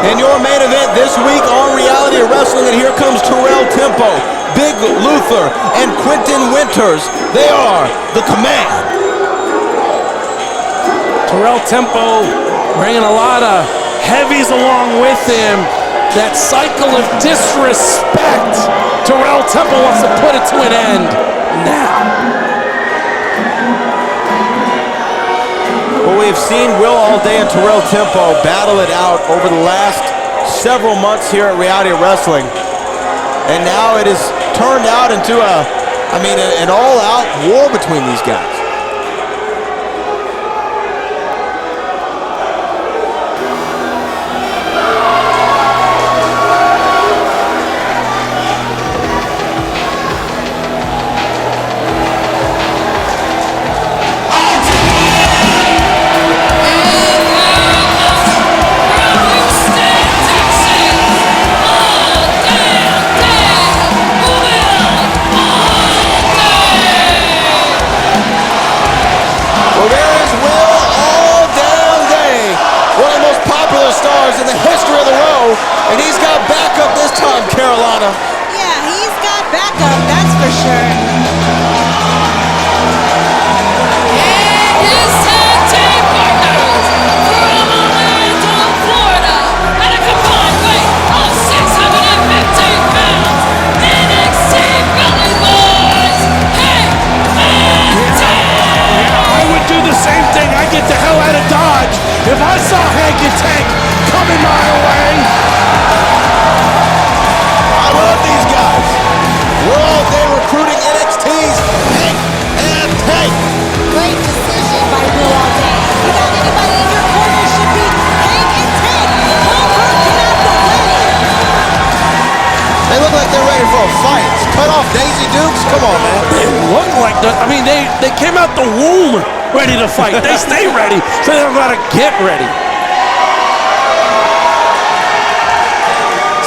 In your main event this week on Reality Wrestling, and here comes Terrale Tempo, Big Luther, and Quintin Wynters. They are the Command. Terrale Tempo bringing a lot of heavies along with him. That cycle of disrespect. Terrale Tempo wants to put it to an end now. Well, we've seen Will Allday and Terrale Tempo battle it out over the last several months here at Reality Wrestling. And now it has turned out into an all-out war between these guys. In the history of the row, and he's got backup this time, Carolina. Yeah, he's got backup, that's for sure. And his tag team partners from Orlando, Florida, at a combined weight of 615 pounds, NXT Billy Boys, Hank and Tank. I would do the same thing. I'd get the hell out of Dodge if I saw Hank and Tank coming my way. I love these guys. We're all day recruiting NXT's Hank and Tank. Great decision by Will Allday. You got anybody in your corner should be Hank and Tank. Don't get out the way. They look like they're ready for a fight. Cut off Daisy Dukes? Come on, man. They look like they came out the womb ready to fight. They stay ready, so they don't gotta get ready.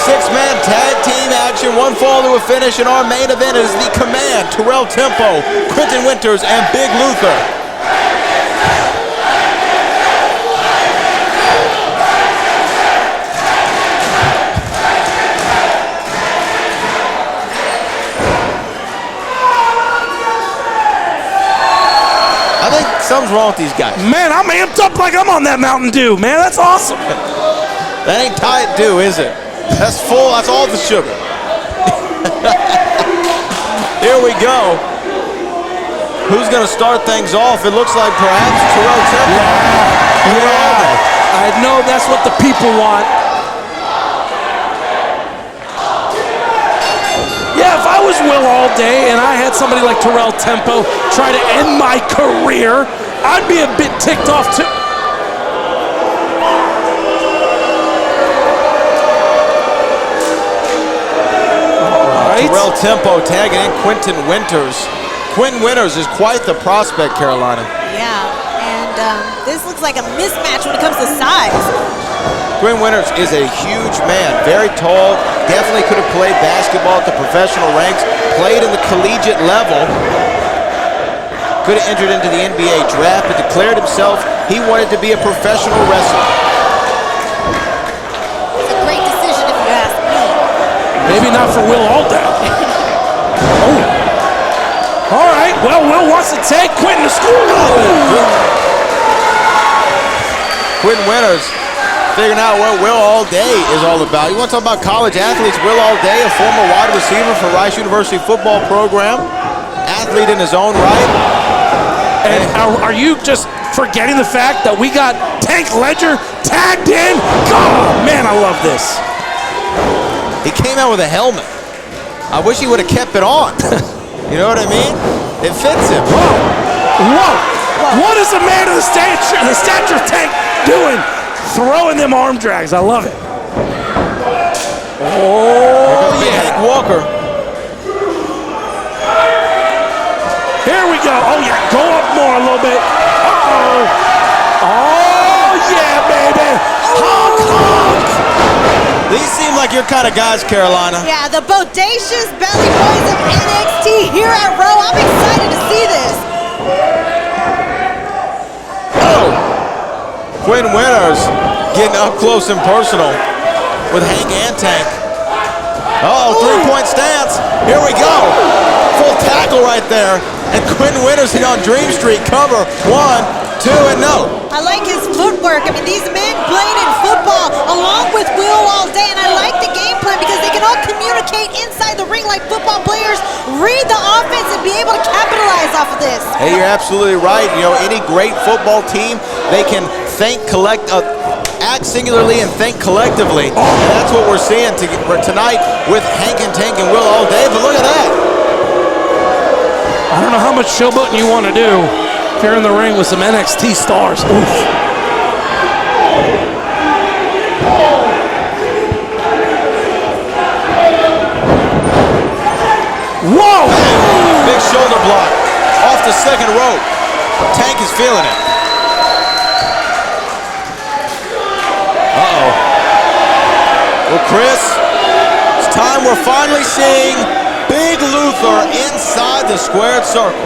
Six-man tag team action, one fall to a finish, and our main event is the Command, Terrale Tempo, Quintin Wynters, and Big Luther. I think something's wrong with these guys. Man, I'm amped up like I'm on that Mountain Dew. Man, that's awesome. That ain't Diet Dew, is it? That's full, that's all the sugar. Here we go. Who's gonna start things off? It looks like perhaps Terrale Tempo. Yeah. I know that's what the people want. Yeah, if I was Will Allday and I had somebody like Terrale Tempo try to end my career, I'd be a bit ticked off too. Terrale Tempo tagging in Quintin Wynters. Quintin Wynters is quite the prospect, Carolina. Yeah, and this looks like a mismatch when it comes to size. Quintin Wynters is a huge man, very tall, definitely could have played basketball at the professional ranks, played in the collegiate level, could have entered into the NBA draft, but declared himself he wanted to be a professional wrestler. It's a great decision if you ask me. Maybe not for Will Allday. Oh. All right, well, Will wants to take Quintin to school. Quintin Wynters figuring out what Will Allday is all about. You want to talk about college athletes? Will Allday, a former wide receiver for Rice University football program, athlete in his own right. And are you just forgetting the fact that we got Tank Ledger tagged in? God, man, I love this. He came out with a helmet. I wish he would have kept it on. You know what I mean? It fits him. Whoa. What is the man of the stature Tank doing? Throwing them arm drags. I love it. Oh, yeah. Hank Walker. Here we go. Oh, yeah. Go up more a little bit. Uh-oh. Oh, yeah, baby. Honk, honk. These seem like your kind of guys, Carolina. Yeah, the bodacious belly boys of NXT here at Raw. I'm excited to see this. Oh! Quintin Wynters getting up close and personal. with Hank and Tank. Oh, three-point stance. Here we go. Full tackle right there. And Quintin Wynters hit on Dream Street. Cover. 1, 2, and no. I like his footwork. I mean, these men played in football along with Will Allday, and I like the game plan because they can all communicate inside the ring like football players, read the offense, and be able to capitalize off of this. Hey, you're absolutely right. You know, any great football team, they can act singularly and think collectively. And that's what we're seeing tonight with Hank and Tank and Will Allday. But look at that. I don't know how much showboating you want to do if you're in the ring with some NXT stars. Oof. Whoa! Big shoulder block off the second rope. Tank is feeling it. Uh-oh. Well, Chris, it's time we're finally seeing Big Luther inside the squared circle.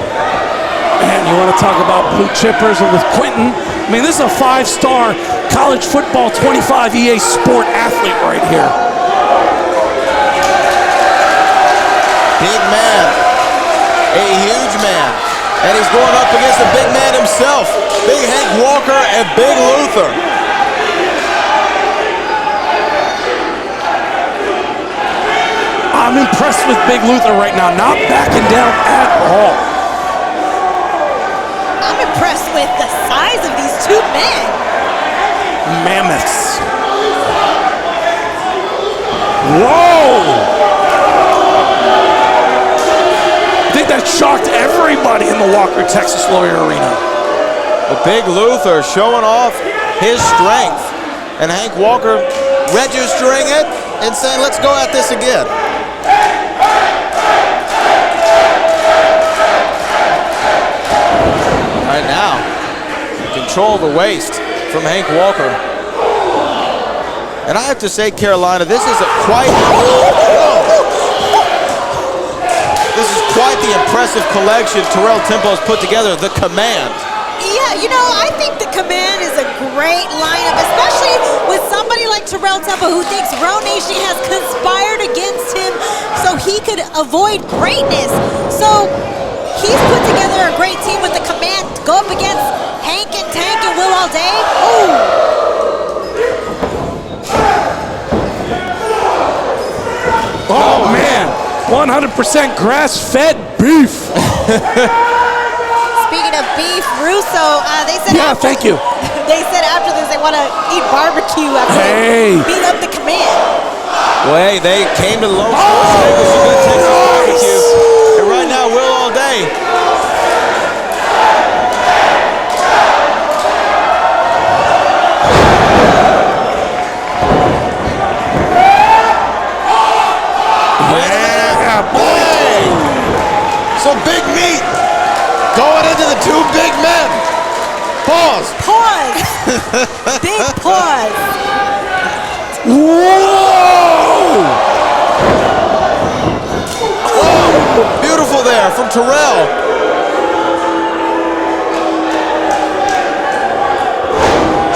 Man, you want to talk about blue chippers with Quintin? I mean, this is a 5-star college football 25 EA sport athlete right here. Big man, a huge man, and he's going up against the big man himself, Big Hank Walker and Big Luther. I'm impressed with Big Luther right now, not backing down at all. I'm impressed with the size of these two men. Mammoths. Whoa! I think that shocked everybody in the Walker Texas Lawyer Arena. But Big Luther showing off his strength, and Hank Walker registering it and saying, let's go at this again. Right now, control of the waist from Hank Walker. And I have to say, Carolina, this is quite the impressive collection Terrale Tempo has put together, the Command. Yeah, you know, I think the Command is a great lineup, especially with somebody like Terrale Tempo who thinks Raw Nation has conspired against him so he could avoid greatness. So he's put together a great team with the Command to go up against Hank and Tank and Will Allday. Oh man, 100% grass-fed beef. Speaking of beef, Russo, they said thank you. They said after this they want to eat barbecue after they beat up the Command. Well, hey, they came to the Lone Sports Table, so good Texas barbecue. And right now, Will Allday. So big meat going into the two big men. Pause. Pause. Big pause. Whoa! Oh, beautiful there from Terrale.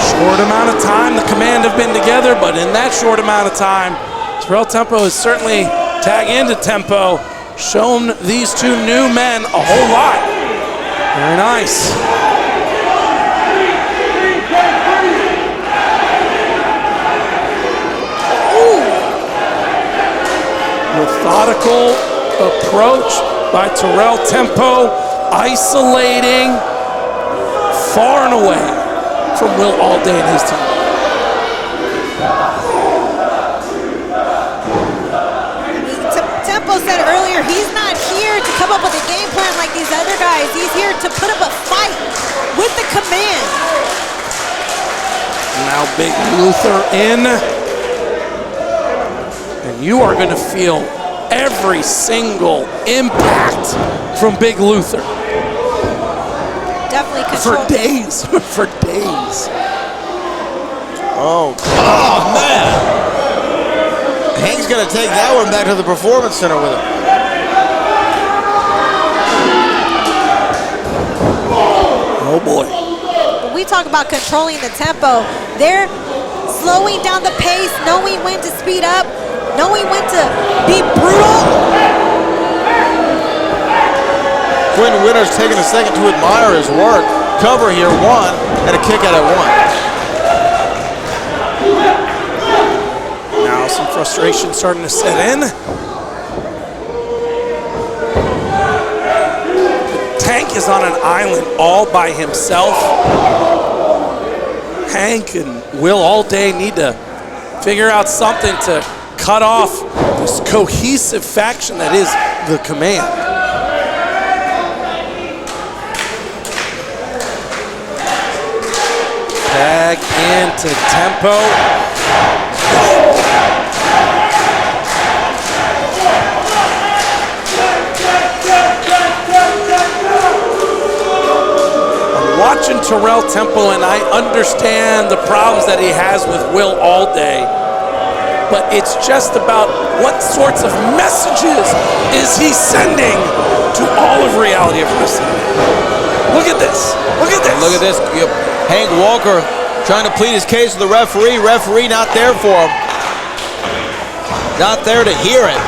Short amount of time, the Command have been together, but in that short amount of time, Terrale Tempo has certainly tagged into Tempo, shown these two new men a whole lot. Very nice. Methodical approach by Terrale Tempo, isolating far and away from Will Allday and his team. Tempo said earlier he's not here to come up with a game plan like these other guys. He's here to put up a fight with the Command. Now Big Luther in. And you are going to feel every single impact from Big Luther. Definitely control. For days. For days. Oh, man. Hank's going to take that one back to the Performance Center with him. Oh, boy. When we talk about controlling the tempo, they're slowing down the pace, knowing when to speed up, knowing when to be brutal. Quintin Wynters taking a second to admire his work. Cover here, one, and a kick out at one. Now some frustration starting to set in. Tank is on an island all by himself. Hank and Will Allday need to figure out something to cut off this cohesive faction that is the Command. Tag into tempo. I'm watching Terrale Temple and I understand the problems that he has with Will Allday. But it's just about what sorts of messages is he sending to all of reality of wrestling. Look at this. Look at this. Look at this. Hank Walker trying to plead his case with the referee. Referee not there for him. Not there to hear it.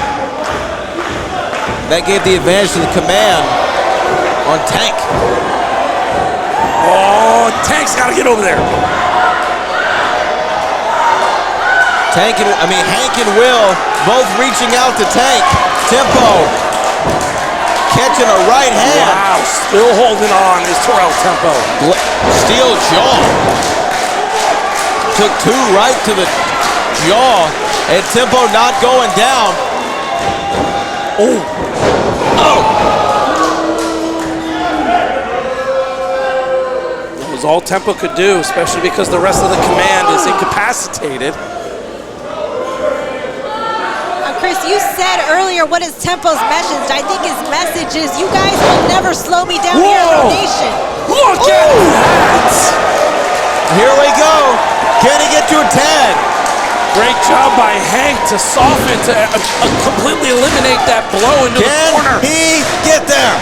That gave the advantage to the Command on Tank. Oh, Tank's got to get over there. Hank and Will both reaching out to Tank. Tempo. Catching a right hand. Wow, still holding on is Terrale Tempo. Steel jaw. Took two right to the jaw. And Tempo not going down. Oh. That was all Tempo could do, especially because the rest of the Command is incapacitated. Chris, you said earlier, what is Tempo's message? I think his message is, you guys will never slow me down here in the nation. Look at that! Here we go. Can he get to a tag? Great job by Hank to soften, to completely eliminate that blow into the corner. Can he get there?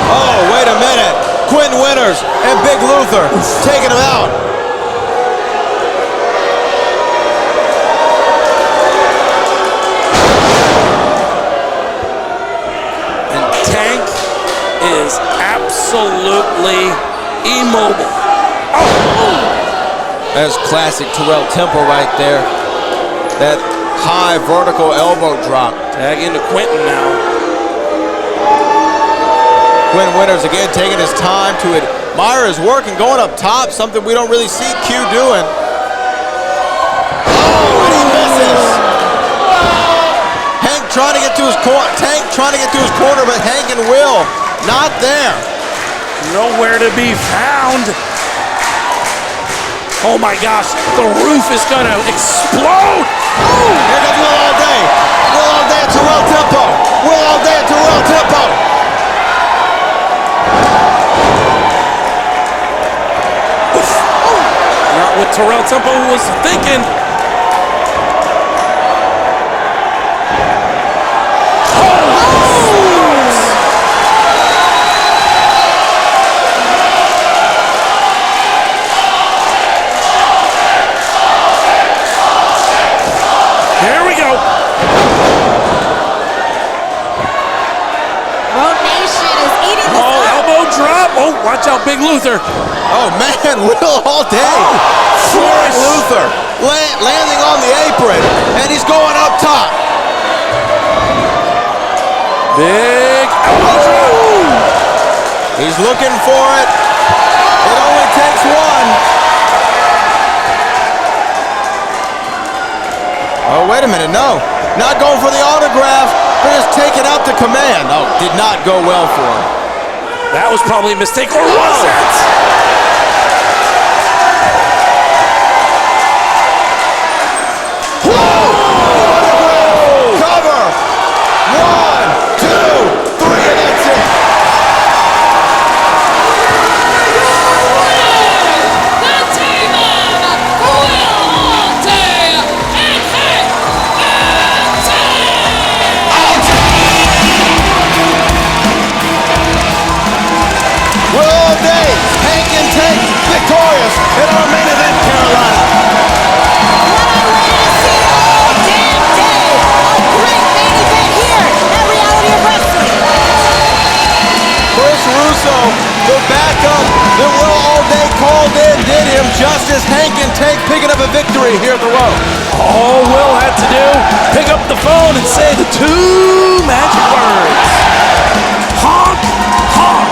Oh, wait a minute. Quintin Wynters and Big Luther taking him out. Is absolutely immobile. Oh. That's classic Terrale Temple right there. That high vertical elbow drop. Tag into Quintin now. Quintin Wynters again taking his time to admire his work and going up top, something we don't really see Q doing. Oh, and he misses. Hank trying to get to his corner. Tank trying to get to his corner, but Hank and Will not there. Nowhere to be found. Oh my gosh, the roof is gonna explode. Oh, here comes Will Allday. Will Allday at Terrale Tempo. Will Allday at Terrale Tempo. Not what Terrale Tempo was thinking. Watch out, Big Luther. Oh, man, Will Allday. Flooring Luther. Landing on the apron, and he's going up top. Big elbow drop. He's looking for it. It only takes one. Oh, wait a minute, no. Not going for the autograph. They're just taking out the Command. Oh, did not go well for him. That was probably a mistake, or was it? Whoa! Cover! 1, 2, 3, and that's it. The team of Will Allday and Hank just as Hank and Tank picking up a victory here at the Row. All Will had to do, pick up the phone and say the two magic words. Honk, honk.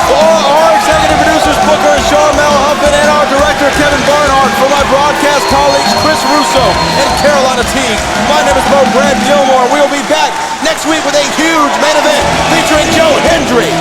For our executive producers, Booker and Charmel Huffman, and our director, Kevin Barnhart, for my broadcast colleagues, Chris Russo and Carolina Teague, my name is Brad Gilmore. We will be back next week with a huge main event featuring Joe Hendry.